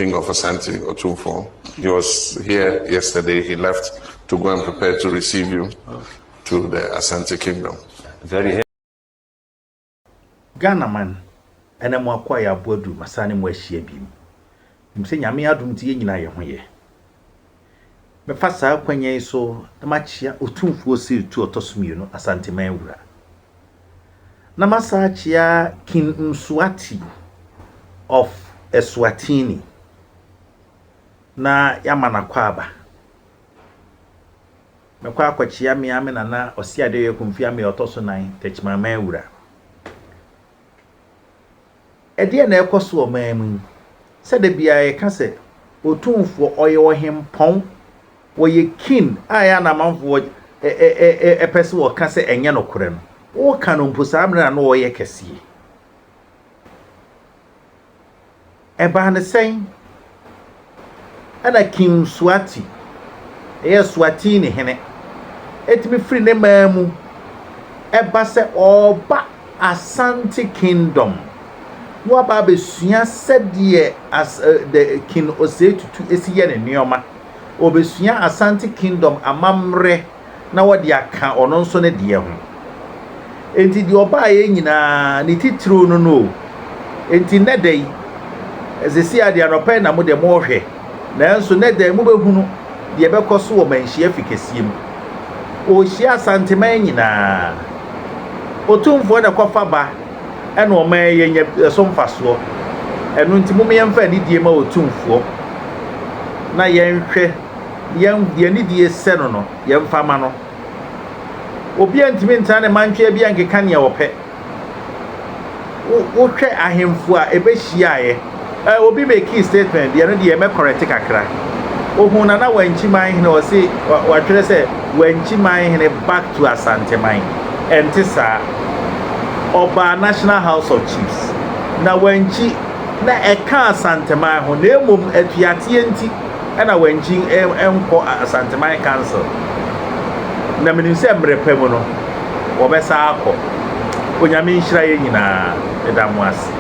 King of Asante Otumfo. He was here yesterday. He left to go and prepare to receive you to the Asante Kingdom. Very Ghana man, and I'm quite a bodu, Masani Mweshie beam. I'm saying, I may have to ye nyina ye hoye. Me fasa kwenye so, the machia Otumfo si to otosumi no Asante Mewura. Na masachia King Eswatini of Eswatini. Na yamana kwaba. Me kwa kwachia mi ame na osiade ye kumfia me otoso nan techma Mewura. Ede na ekoso o mamu se de bia ye ka se Otumfo oye ohempon wo ye kin aya na manfo pese wo ka se enye no kore no wo ka no mposa amra na wo ye kese e ba ne sen ana King Swati Eswatini hene etimi free ne mamu e ba se oba Asante Kingdom no ba besua sedie as the king osetutu esiye ne neoma obesua Asante Kingdom amamre na wodi aka ono nso ne de ho enti di oba ye nyina ne titiro no enti nedai ezesi ade anopa na mo de mo hwe na nso nedai mo behunu de bekoso wo manhia fikesiem o hia Asante man nyina Otumfo na kofa ba ena o man yenye somfaso enu nti mo yemfa ni die ma Otumfo na yenhwe ye ni die se no yemfa ma no obi antimi ntane mantwe bia nkeka ne wope wo hwe ahemfu a ebehia obi make statement ye no de me correct kakra ohuna na wanchi man hene o se wa twere se wanchi man hene back to Asante man entisa Oba National House of Chiefs na wanchi na eka Asante man ho na emom atuate enti na wanchi enko Asante man council na menim se mrepemu no wo besa akọ onyame nhira ye nyina edamu ase